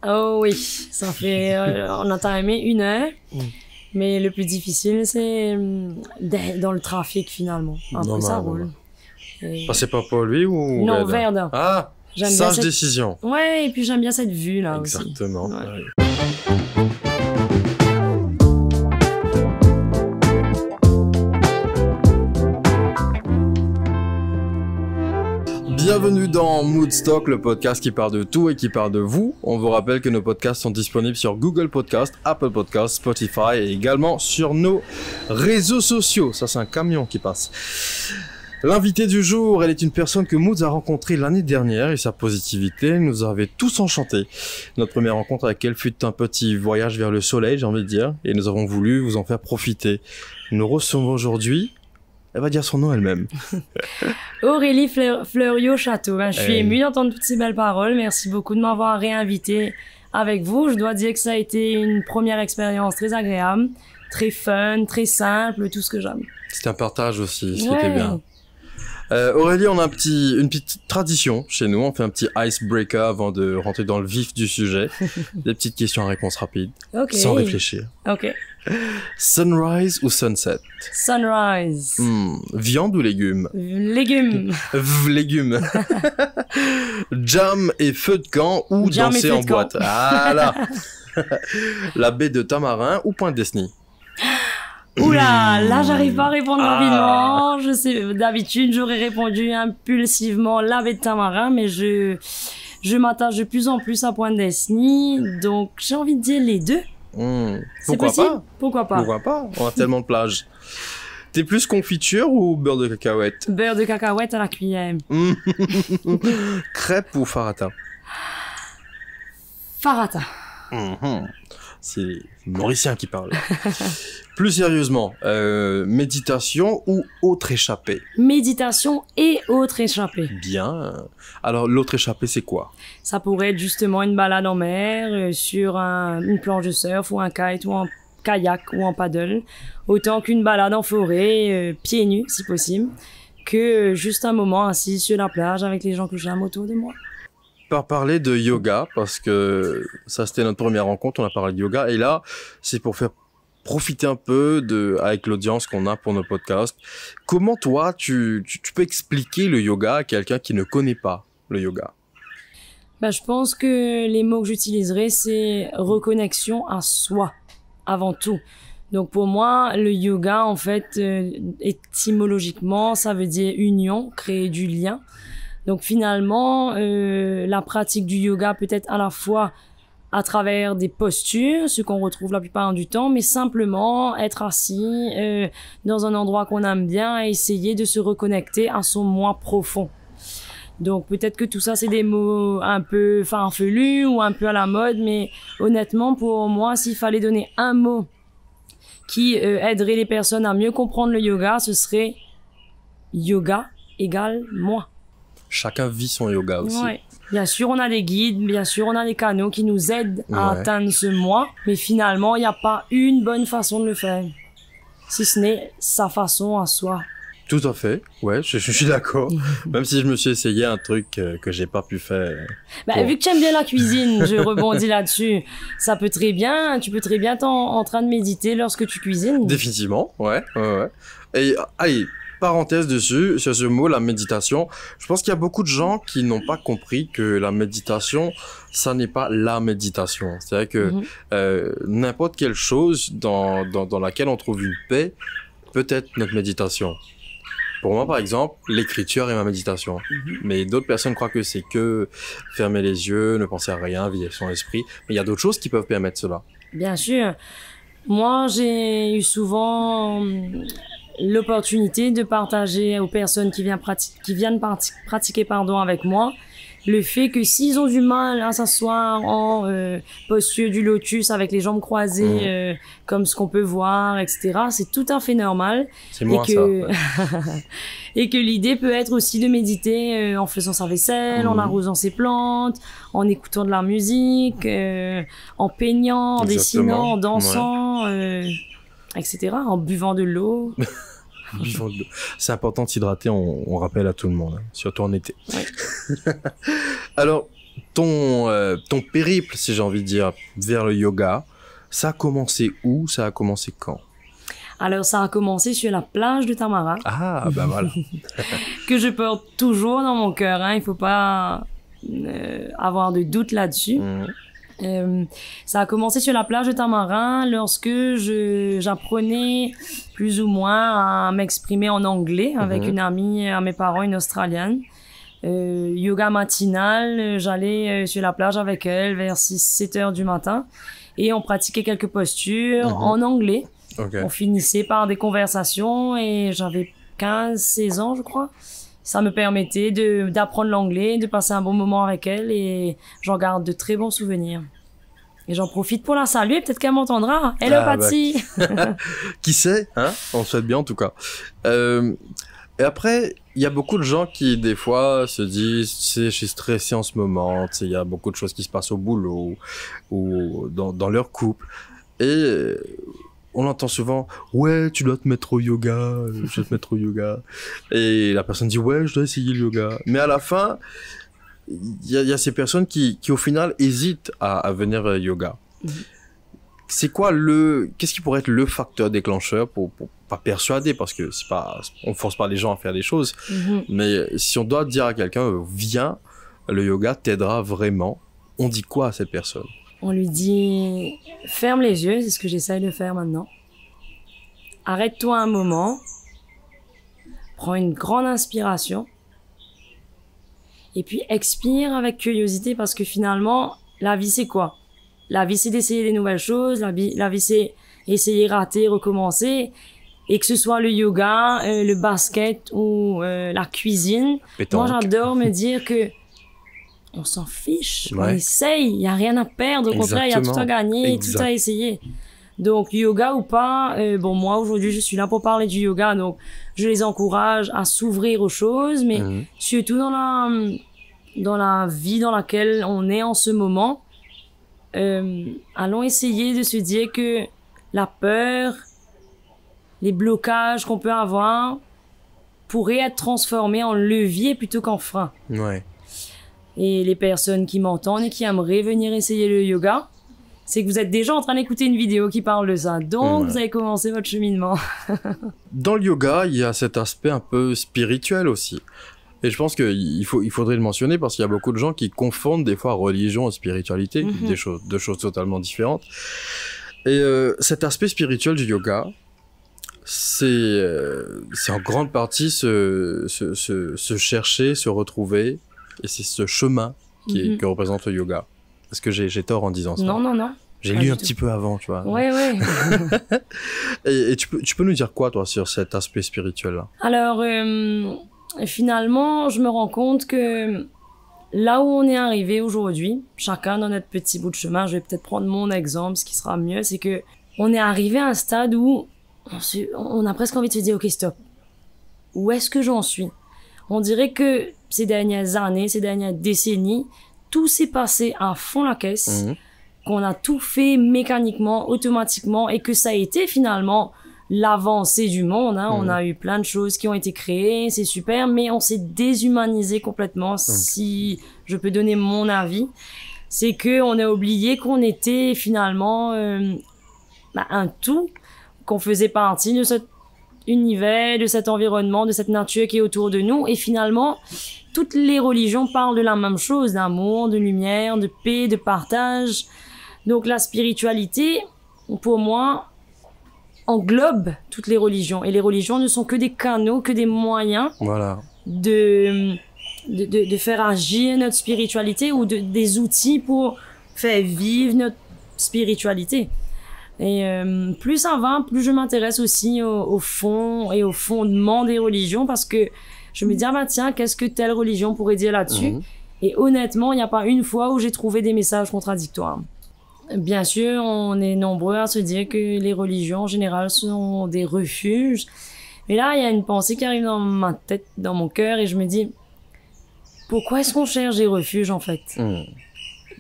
Oh oui, ça fait... on a timé 1 heure. Mais le plus difficile, c'est d'être dans le trafic, finalement. Après, ça roule. Et... Passez pas pour lui ou... Non, Verdun. Ah, j'aime sage bien décision. Ouais, et puis j'aime bien cette vue-là aussi. Exactement. Ouais. Bienvenue dans Moodstock, le podcast qui parle de tout et qui parle de vous. On vous rappelle que nos podcasts sont disponibles sur Google Podcast, Apple Podcast, Spotify et également sur nos réseaux sociaux. Ça, c'est un camion qui passe. L'invitée du jour, elle est une personne que Moods a rencontrée l'année dernière et sa positivité nous avait tous enchantés. Notre première rencontre avec elle fut un petit voyage vers le soleil, j'ai envie de dire, et nous avons voulu vous en faire profiter. Nous recevons aujourd'hui... Elle va dire son nom elle-même. Aurélie Fleuriot-Château. Je suis émue d'entendre toutes ces belles paroles. Merci beaucoup de m'avoir réinvité avec vous. Je dois dire que ça a été une première expérience très agréable, très fun, très simple, tout ce que j'aime. C'était un partage aussi, ce qui était bien. Aurélie, on a une petite tradition chez nous. On fait un petit icebreaker avant de rentrer dans le vif du sujet. Des petites questions à réponse rapide, sans réfléchir. Ok. Sunrise ou sunset? Sunrise. Viande ou légumes? Légumes. Légumes. Jam et feu de camp ou Jam danser en boîte? Ah là. La baie de Tamarin ou Pointe-Desny? Oula, là j'arrive pas à répondre rapidement. Je sais, d'habitude j'aurais répondu impulsivement la baie de Tamarin, mais je m'attache de plus en plus à Pointe-Desny, donc j'ai envie de dire les deux. C'est possible? Pourquoi pas? Pourquoi pas? On a tellement de plages. T'es plus confiture ou beurre de cacahuète? Beurre de cacahuète à la cuillère. Crêpe ou farata? Farata. C'est Mauricien qui parle. Plus sérieusement, méditation ou autre échappée? Méditation et autre échappée. Bien. Alors, l'autre échappée, c'est quoi? Ça pourrait être justement une balade en mer, sur une planche de surf ou un kite ou un kayak ou en paddle. Autant qu'une balade en forêt, pieds nus si possible, que juste un moment assis sur la plage avec les gens que j'aime autour de moi. Par parler de yoga, parce que ça c'était notre première rencontre, on a parlé de yoga, et là c'est pour faire profiter un peu avec l'audience qu'on a pour nos podcasts. Comment toi tu peux expliquer le yoga à quelqu'un qui ne connaît pas le yoga? Je pense que les mots que j'utiliserai, c'est reconnexion à soi, avant tout. Donc pour moi, le yoga, en fait, étymologiquement, ça veut dire union, créer du lien. Donc finalement, la pratique du yoga peut être à la fois à travers des postures, ce qu'on retrouve la plupart du temps, mais simplement être assis dans un endroit qu'on aime bien et essayer de se reconnecter à son moi profond. Donc peut-être que tout ça, c'est des mots un peu farfelus ou un peu à la mode, mais honnêtement, pour moi, s'il fallait donner un mot qui aiderait les personnes à mieux comprendre le yoga, ce serait yoga égale moi. Chacun vit son yoga aussi. Ouais. Bien sûr, on a des guides, bien sûr, on a des canaux qui nous aident à atteindre ce moi, mais finalement, il n'y a pas une bonne façon de le faire, si ce n'est sa façon à soi. Tout à fait, ouais, je suis d'accord. Même si je me suis essayé un truc que j'ai pas pu faire. Vu que tu aimes bien la cuisine, je rebondis là-dessus. Tu peux très bien être en train de méditer lorsque tu cuisines. Définitivement, ouais. Et allez, parenthèse dessus, sur ce mot, la méditation. Je pense qu'il y a beaucoup de gens qui n'ont pas compris que la méditation, ça n'est pas la méditation. C'est-à-dire que n'importe quelle chose dans laquelle on trouve une paix peut être notre méditation. Pour moi, par exemple, l'écriture est ma méditation. Mais d'autres personnes croient que c'est que fermer les yeux, ne penser à rien, vider son esprit. Mais il y a d'autres choses qui peuvent permettre cela. Bien sûr. Moi, j'ai eu souvent l'opportunité de partager aux personnes qui viennent pratiquer avec moi le fait que s'ils ont du mal à s'asseoir en posture du lotus avec les jambes croisées comme ce qu'on peut voir, etc., c'est tout à fait normal. C'est moi ça. Ouais. Et que l'idée peut être aussi de méditer en faisant sa vaisselle, en arrosant ses plantes, en écoutant de la musique, en peignant, en dessinant, en dansant, etc., en buvant de l'eau. C'est important de s'hydrater, on rappelle à tout le monde, hein, surtout en été. Ouais. Alors, ton périple, si j'ai envie de dire, vers le yoga, ça a commencé où? Ça a commencé quand? Alors, ça a commencé sur la plage de Tamara. Ah, bah voilà. Que je porte toujours dans mon cœur, hein. Il faut pas avoir de doute là-dessus. Ça a commencé sur la plage de Tamarin lorsque j'apprenais plus ou moins à m'exprimer en anglais avec une amie à mes parents, une Australienne. Yoga matinal, j'allais sur la plage avec elle vers 6-7 heures du matin et on pratiquait quelques postures en anglais. Okay. On finissait par des conversations et j'avais 15-16 ans, je crois. Ça me permettait d'apprendre l'anglais, de passer un bon moment avec elle et j'en garde de très bons souvenirs. Et j'en profite pour la saluer, peut-être qu'elle m'entendra. Hello, Patty! Bah. Qui sait, hein? On souhaite bien en tout cas. Et après, il y a beaucoup de gens qui, des fois, se disent, tu sais, je suis stressé en ce moment, tu sais, il y a beaucoup de choses qui se passent au boulot ou dans leur couple. Et on entend souvent, ouais, tu dois te mettre au yoga, je dois te mettre au yoga. Et la personne dit, ouais, je dois essayer le yoga. Mais à la fin, il y a ces personnes qui au final hésitent à venir yoga. C'est quoi qu'est-ce qui pourrait être le facteur déclencheur pour pas persuader, parce que on force pas les gens à faire des choses. Mais si on doit dire à quelqu'un, viens, le yoga t'aidera vraiment, on dit quoi à cette personne? On lui dit, ferme les yeux, c'est ce que j'essaye de faire maintenant. Arrête-toi un moment. Prends une grande inspiration. Et puis expire avec curiosité, parce que finalement, la vie c'est quoi? La vie c'est d'essayer des nouvelles choses, la vie c'est essayer, rater, recommencer. Et que ce soit le yoga, le basket ou la cuisine, Pétanque. moi j'adore me dire que on s'en fiche, on essaye, il y a rien à perdre, au contraire, il y a tout à gagner, tout à essayer. Donc yoga ou pas, bon moi aujourd'hui je suis là pour parler du yoga, donc je les encourage à s'ouvrir aux choses, mais surtout dans la vie dans laquelle on est en ce moment, allons essayer de se dire que la peur, les blocages qu'on peut avoir pourraient être transformés en levier plutôt qu'en frein. Ouais. Et les personnes qui m'entendent et qui aimeraient venir essayer le yoga, c'est que vous êtes déjà en train d'écouter une vidéo qui parle de ça. Donc, vous avez commencé votre cheminement. Dans le yoga, il y a cet aspect un peu spirituel aussi. Et je pense qu'il faudrait le mentionner parce qu'il y a beaucoup de gens qui confondent des fois religion et spiritualité, deux choses totalement différentes. Et cet aspect spirituel du yoga, c'est en grande partie se chercher, se retrouver. Et c'est ce chemin que représente le yoga. Est-ce que j'ai tort en disant ça? Non. J'ai lu un petit peu avant, tu vois. Ouais. Et tu peux nous dire quoi, toi, sur cet aspect spirituel-là? Alors, finalement, je me rends compte que là où on est arrivé aujourd'hui, chacun dans notre petit bout de chemin, je vais peut-être prendre mon exemple, ce qui sera mieux, c'est que on est arrivé à un stade où on a presque envie de se dire, ok, stop. Où est-ce que j'en suis? On dirait que ces dernières années, ces dernières décennies, tout s'est passé à fond la caisse, qu'on a tout fait mécaniquement, automatiquement, et que ça a été finalement l'avancée du monde. On a eu plein de choses qui ont été créées, c'est super, mais on s'est déshumanisé complètement, si je peux donner mon avis. C'est que on a oublié qu'on était finalement un tout, qu'on faisait partie de cet univers, de cet environnement, de cette nature qui est autour de nous, et finalement toutes les religions parlent de la même chose, d'amour, de lumière, de paix, de partage. Donc la spiritualité, pour moi, englobe toutes les religions, et les religions ne sont que des canaux, que des moyens de faire agir notre spiritualité, ou des outils pour faire vivre notre spiritualité. Et plus ça va, plus je m'intéresse aussi au fond et au fondement des religions, parce que je me dis, tiens, qu'est-ce que telle religion pourrait dire là-dessus? Et honnêtement, il n'y a pas une fois où j'ai trouvé des messages contradictoires. Bien sûr, on est nombreux à se dire que les religions en général sont des refuges. Mais là, il y a une pensée qui arrive dans ma tête, dans mon cœur, et je me dis, pourquoi est-ce qu'on cherche des refuges en fait?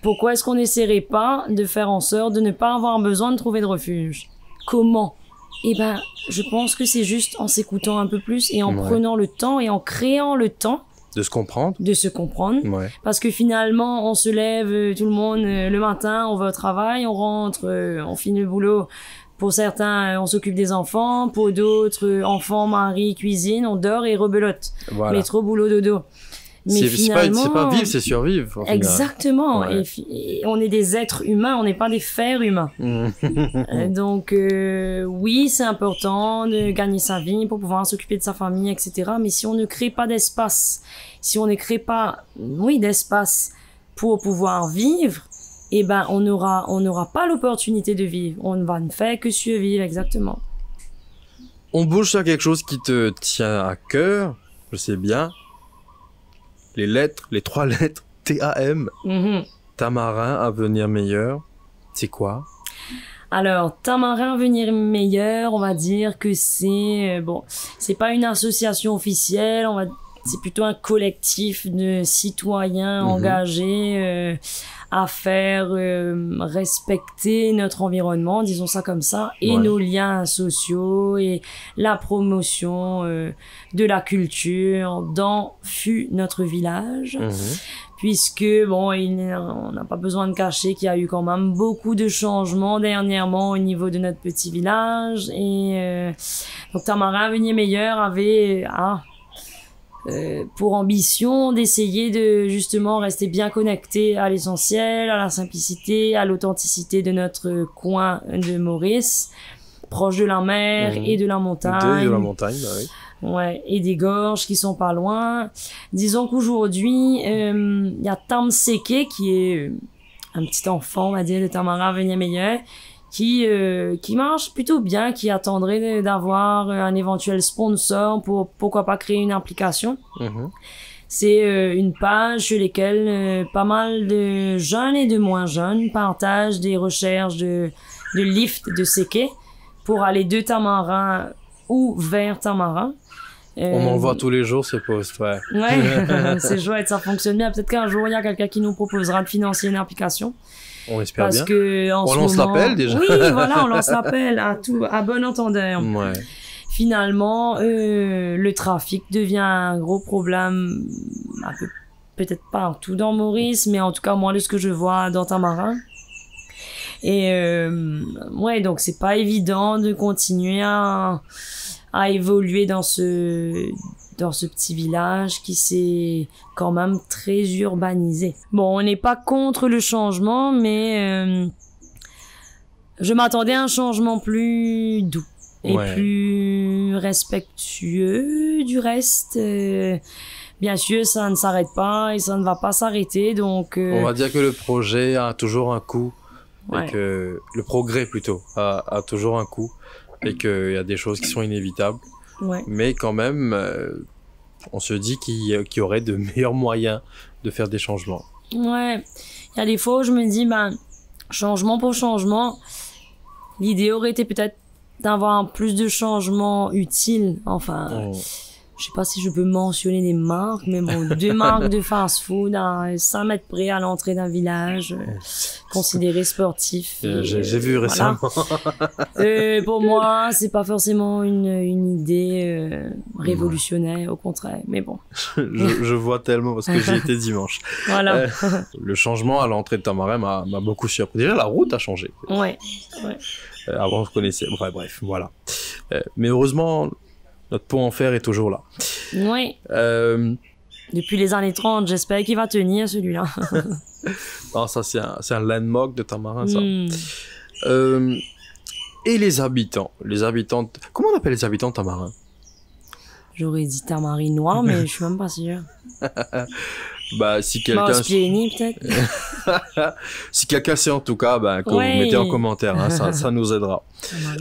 Pourquoi est-ce qu'on n'essaierait pas de faire en sorte de ne pas avoir besoin de trouver de refuge? Comment? Je pense que c'est juste en s'écoutant un peu plus et en prenant le temps et en créant le temps De se comprendre. De se comprendre. Ouais. Parce que finalement, on se lève, tout le monde, le matin, on va au travail, on rentre, on finit le boulot. Pour certains, on s'occupe des enfants. Pour d'autres, enfants, mari, cuisine, on dort et rebelote. Voilà. Métro, boulot, dodo. Mais finalement, c'est pas vivre, c'est survivre. Exactement. Ouais. Et on est des êtres humains, on n'est pas des fers humains. Donc, oui, c'est important de gagner sa vie pour pouvoir s'occuper de sa famille, etc. Mais si on ne crée pas d'espace, si on ne crée pas, d'espace pour pouvoir vivre, eh ben, on n'aura pas l'opportunité de vivre. On ne va ne faire que survivre, exactement. On bouge sur quelque chose qui te tient à cœur, je sais bien. Les 3 lettres, TAM, Tamarin, avenir meilleur, c'est quoi? Alors, Tamarin, avenir meilleur, on va dire que c'est, c'est pas une association officielle, c'est plutôt un collectif de citoyens engagés à faire respecter notre environnement, disons ça comme ça, et nos liens sociaux et la promotion de la culture dans notre village. Puisque, on n'a pas besoin de cacher qu'il y a eu quand même beaucoup de changements dernièrement au niveau de notre petit village. Et donc, Tamarin, avenir meilleur avait pour ambition d'essayer de justement rester bien connecté à l'essentiel, à la simplicité, à l'authenticité de notre coin de Maurice, proche de la mer et de la montagne. De la montagne, bah oui. Ouais, et des gorges qui sont pas loin. Disons qu'aujourd'hui, il y a Tam Seke qui est un petit enfant, on va dire, de Tamarin, avenir meilleur, qui marche plutôt bien, qui attendrait d'avoir un éventuel sponsor pour pourquoi pas créer une application. C'est une page sur laquelle pas mal de jeunes et de moins jeunes partagent des recherches de lift de Seke pour aller de Tamarin ou vers Tamarin. On en voit tous les jours ces posts, ouais. Ouais, c'est chouette, ça fonctionne bien. Peut-être qu'un jour, il y a quelqu'un qui nous proposera de financer une application. On espère parce bien. Que on lance l'appel déjà. Oui, voilà, on lance l'appel à bon entendeur. Ouais. Finalement, le trafic devient un gros problème, peut-être pas partout dans Maurice, mais en tout cas, moi, de ce que je vois dans Tamarin. Et donc c'est pas évident de continuer à évoluer dans ce petit village qui s'est quand même très urbanisé. Bon, on n'est pas contre le changement, mais je m'attendais à un changement plus doux et plus respectueux du reste. Bien sûr, ça ne s'arrête pas et ça ne va pas s'arrêter, donc... On va dire que le projet a toujours un coût, et que le progrès plutôt a toujours un coût, et qu'il y a des choses qui sont inévitables. Mais quand même, on se dit qu'il y aurait de meilleurs moyens de faire des changements. Ouais, il y a des fois où je me dis, changement pour changement, l'idée aurait été peut-être d'avoir plus de changements utiles, enfin... Je sais pas si je peux mentionner des marques, mais bon, 2 marques de fast-food à 5 mètres près à l'entrée d'un village, considéré sportif. J'ai vu récemment. Pour moi, c'est pas forcément une idée révolutionnaire, au contraire, mais bon. je vois tellement parce que j'y étais dimanche. Voilà. Le changement à l'entrée de Tamarin m'a beaucoup surpris. Déjà, la route a changé. Ouais. Avant, je connaissais. Enfin, bref, voilà. Mais heureusement, notre pont en fer est toujours là. Oui. Depuis les années 30, j'espère qu'il va tenir celui-là. Non, ça c'est un landmark de Tamarin, ça. Et les habitants. Comment on appelle les habitants de Tamarin? J'aurais dit Tamarinois, mais je suis même pas sûr. Si quelqu'un... peut-être. Si quelqu'un sait en tout cas, que vous mettez en commentaire, hein, ça nous aidera.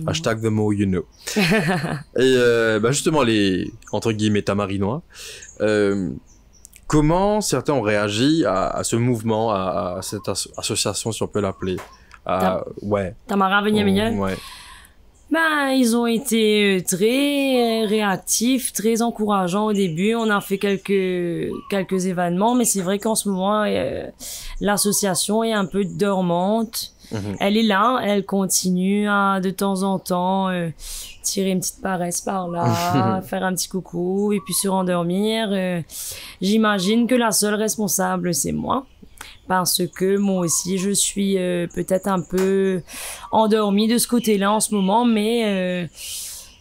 Hashtag the more you know. Et justement, les, entre guillemets, Tamarinois, comment certains ont réagi à ce mouvement, à cette association, si on peut l'appeler? Tamarin Avenir Meilleur. Ouais. Ben, ils ont été très réactifs, très encourageants au début. On a fait quelques événements, mais c'est vrai qu'en ce moment, l'association est un peu dormante. Elle est là, elle continue à, de temps en temps, tirer une petite paresse par là, faire un petit coucou et puis se rendormir. J'imagine que la seule responsable, c'est moi. Parce que moi aussi, je suis peut-être un peu endormie de ce côté-là en ce moment, mais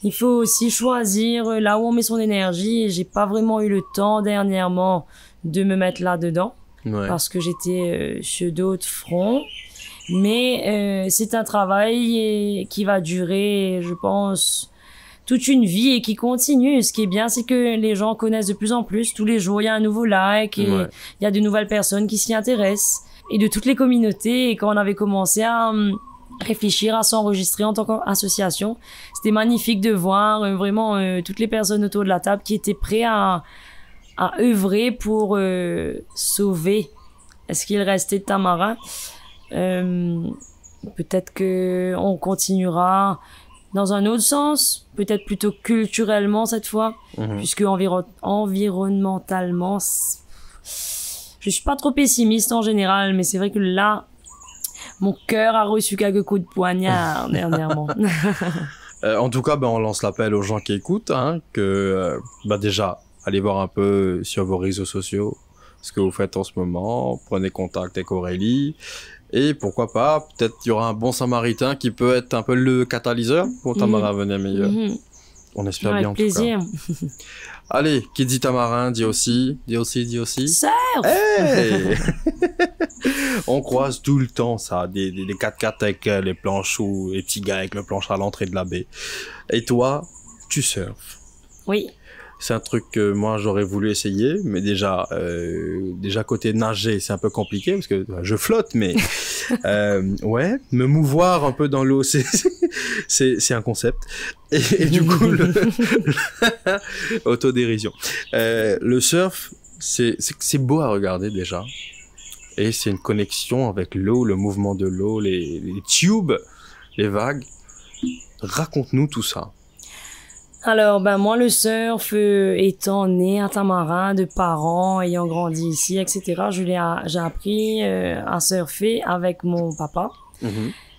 il faut aussi choisir là où on met son énergie. Et j'ai pas vraiment eu le temps dernièrement de me mettre là-dedans, parce que j'étais sur d'autres fronts. Mais c'est un travail qui va durer, je pense, toute une vie et qui continue. Ce qui est bien, c'est que les gens connaissent de plus en plus. Tous les jours, il y a un nouveau like et il y a de nouvelles personnes qui s'y intéressent. Et de toutes les communautés, et quand on avait commencé à réfléchir à s'enregistrer en tant qu'association, c'était magnifique de voir vraiment toutes les personnes autour de la table qui étaient prêtes à œuvrer pour sauver ce qu'il restait de Tamarin. Peut-être que on continuera dans un autre sens, peut-être plutôt culturellement cette fois, puisque environnementalement, je suis pas trop pessimiste en général, mais c'est vrai que là, mon cœur a reçu quelques coups de poignard dernièrement. En tout cas, ben, on lance l'appel aux gens qui écoutent, hein, que déjà, allez voir un peu sur vos réseaux sociaux ce que vous faites en ce moment, prenez contact avec Aurélie. Et pourquoi pas, peut-être il y aura un bon samaritain qui peut être un peu le catalyseur pour Tamarin venir meilleur. On espère bien en plaisir. tout cas. Allez, qui dit Tamarin dit aussi. Surf! Hey. On croise tout le temps ça, des 4x4 avec les planches ou les petits gars avec le planche à l'entrée de la baie. Et toi, tu surfes. Oui. C'est un truc que moi j'aurais voulu essayer, mais déjà côté nager c'est un peu compliqué parce que je flotte, mais me mouvoir un peu dans l'eau c'est un concept. Et du coup autodérision. Le surf c'est beau à regarder déjà, et c'est une connexion avec l'eau, le mouvement de l'eau, les tubes, les vagues. Raconte-nous tout ça. Alors, moi, le surf, étant né à Tamarin, de parents ayant grandi ici, etc., j'ai appris à surfer avec mon papa,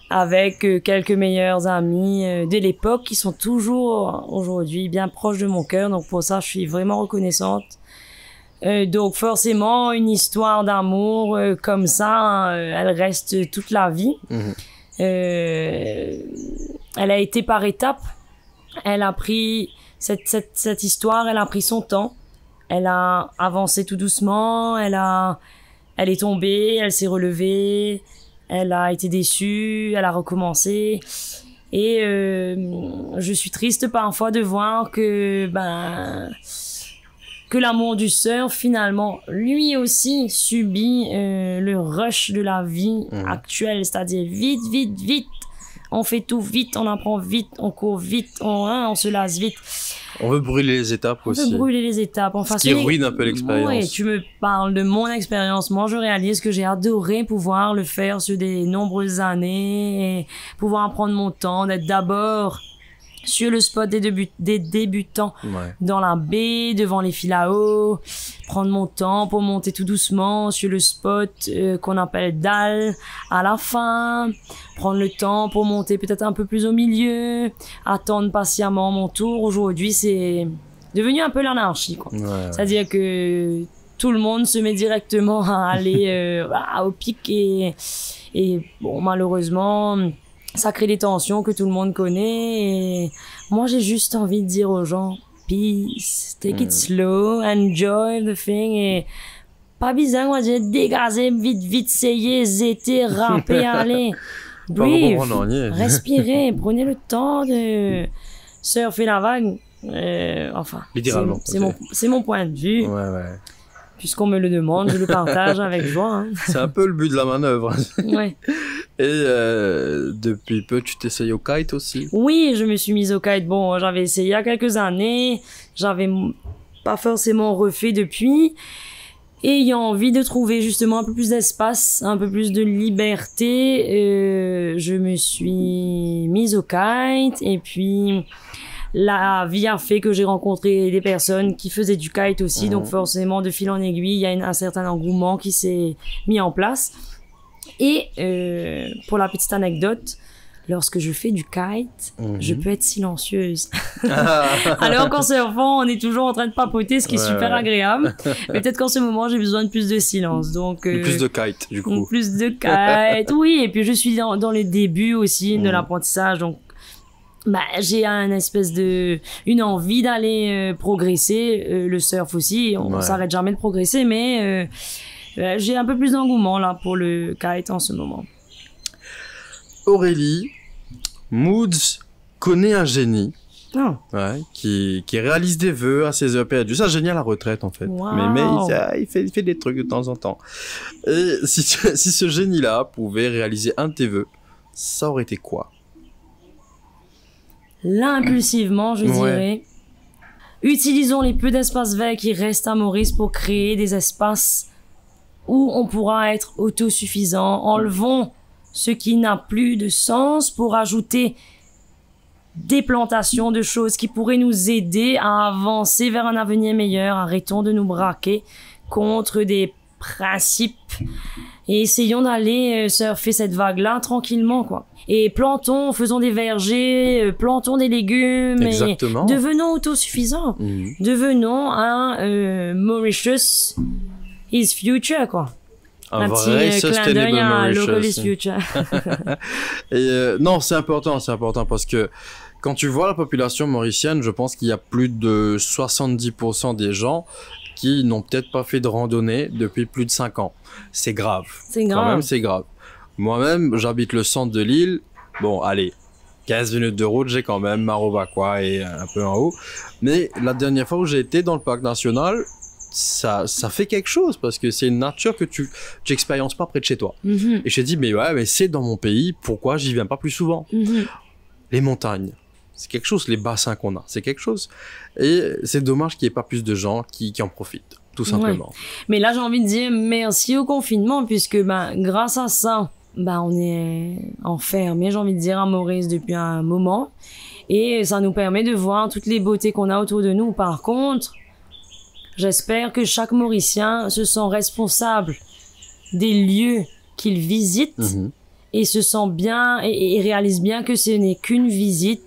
avec quelques meilleurs amis de l'époque qui sont toujours aujourd'hui bien proches de mon cœur. Donc, pour ça, je suis vraiment reconnaissante. Donc, forcément, une histoire d'amour comme ça, elle reste toute la vie. Elle a été par étapes. Elle a pris cette histoire, elle a pris son temps. Elle a avancé tout doucement, elle est tombée, elle s'est relevée, elle a été déçue, elle a recommencé. Et je suis triste parfois de voir que l'amour du surf finalement lui aussi subit le rush de la vie actuelle, c'est-à-dire vite. On fait tout vite, on apprend vite, on court vite, on se lasse vite. On veut brûler les étapes aussi. On veut brûler les étapes. Enfin, ce qui ruine un peu l'expérience. Oui, tu me parles de mon expérience. Moi, je réalise que j'ai adoré pouvoir le faire sur des nombreuses années et pouvoir prendre mon temps, d'être d'abord sur le spot des débutants, dans la baie, devant les fils à eau, prendre mon temps pour monter tout doucement sur le spot qu'on appelle dalle, à la fin, prendre le temps pour monter peut-être un peu plus au milieu, attendre patiemment mon tour. Aujourd'hui, c'est devenu un peu l'anarchie, quoi. C'est-à-dire que tout le monde se met directement à aller au pic et bon, malheureusement, ça crée des tensions que tout le monde connaît. Et moi, j'ai juste envie de dire aux gens, peace, take it slow, enjoy the thing. Et pas besoin, moi, de dégazer vite, sayer, zéter, ramper, aller. Breathe, respirez, prenez le temps de surfer la vague. Enfin, littéralement. C'est mon point de vue. Puisqu'on me le demande, je le partage avec joie. C'est un peu le but de la manœuvre. Ouais. Et depuis peu, tu t'essayes au kite aussi? Oui, je me suis mise au kite. Bon, j'avais essayé il y a quelques années. J'avais pas forcément refait depuis. ayant envie de trouver justement un peu plus d'espace, un peu plus de liberté, je me suis mise au kite et puis la vie a fait que j'ai rencontré des personnes qui faisaient du kite aussi, donc forcément de fil en aiguille, il y a un certain engouement qui s'est mis en place. Et pour la petite anecdote, lorsque je fais du kite, je peux être silencieuse. Alors qu'en surfant, on est toujours en train de papoter, ce qui est super agréable. Mais peut-être qu'en ce moment, j'ai besoin de plus de silence. Donc, plus de kite, du coup. Plus de kite, oui. Et puis, je suis dans les débuts aussi de l'apprentissage. Donc, j'ai une envie d'aller progresser. Le surf aussi, on s'arrête jamais de progresser. Mais j'ai un peu plus d'engouement là pour le kite en ce moment. Aurélie, Moods connaît un génie qui réalise des vœux à ses heures perdues. C'est un génie à la retraite en fait. Wow. Mais il fait des trucs de temps en temps. Et si ce génie-là pouvait réaliser un de tes vœux, ça aurait été quoi? Là, impulsivement, je dirais, utilisons les peu d'espaces verts qui restent à Maurice pour créer des espaces où on pourra être autosuffisant. Enlevons ce qui n'a plus de sens pour ajouter des plantations de choses qui pourraient nous aider à avancer vers un avenir meilleur. Arrêtons de nous braquer contre des principes et essayons d'aller surfer cette vague-là tranquillement, quoi. Et faisons des vergers, plantons des légumes. Exactement. Et devenons autosuffisants. Devenons un Mauritius is future, quoi. Un vrai sustainable Mauritius. Future. Et non, c'est important parce que quand tu vois la population mauricienne, je pense qu'il y a plus de 70% des gens qui n'ont peut-être pas fait de randonnée depuis plus de 5 ans. C'est grave. C'est grave. Quand même, c'est grave. Moi-même, j'habite le centre de l'île. Bon, allez, 15 minutes de route, j'ai quand même Marovacqua et un peu en haut. Mais la dernière fois où j'ai été dans le parc national, ça fait quelque chose parce que c'est une nature que tu expériences pas près de chez toi. Et je me dis, mais c'est dans mon pays, pourquoi j'y viens pas plus souvent? Les montagnes, c'est quelque chose, les bassins qu'on a, c'est quelque chose. Et c'est dommage qu'il n'y ait pas plus de gens qui en profitent, tout simplement. Mais là, j'ai envie de dire merci au confinement puisque grâce à ça, on est enfermés, j'ai envie de dire, à Maurice depuis un moment. Et ça nous permet de voir toutes les beautés qu'on a autour de nous. Par contre, j'espère que chaque Mauricien se sent responsable des lieux qu'il visite et se sent bien et réalise bien que ce n'est qu'une visite.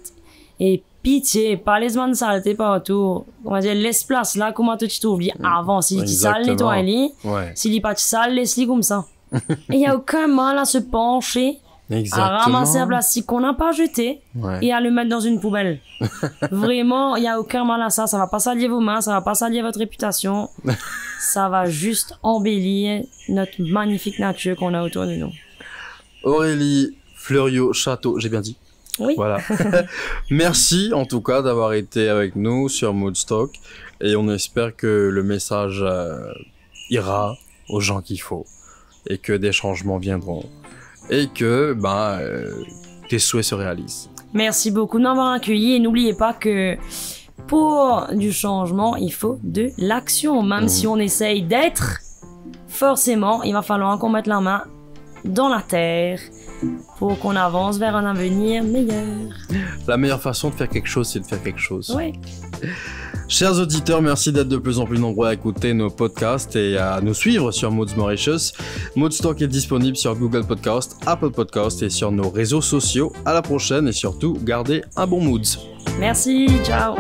Et pitié, pas les mains de saleté partout. On va dire, laisse place là, comment tu trouves avant. Si tu sale, nettoie-les. S'il n'est pas sale, laisse-les comme ça. Et il n'y a aucun mal à se pencher, à ramasser un plastique qu'on n'a pas jeté et à le mettre dans une poubelle. Vraiment, il n'y a aucun mal à ça. Ça va pas salir vos mains, ça va pas salir votre réputation. Ça va juste embellir notre magnifique nature qu'on a autour de nous. Aurélie Fleuriot-Château, j'ai bien dit? Oui. Voilà. Merci en tout cas d'avoir été avec nous sur Moodstock et on espère que le message ira aux gens qu'il faut et que des changements viendront et que tes souhaits se réalisent. Merci beaucoup de m'avoir accueilli et n'oubliez pas que pour du changement, il faut de l'action. Même si on essaye d'être, forcément, il va falloir qu'on mette la main dans la terre pour qu'on avance vers un avenir meilleur. La meilleure façon de faire quelque chose, c'est de faire quelque chose. Oui. Chers auditeurs, merci d'être de plus en plus nombreux à écouter nos podcasts et à nous suivre sur Moods Mauritius. Moodstock est disponible sur Google Podcast, Apple Podcast et sur nos réseaux sociaux. À la prochaine et surtout, gardez un bon mood. Merci, ciao.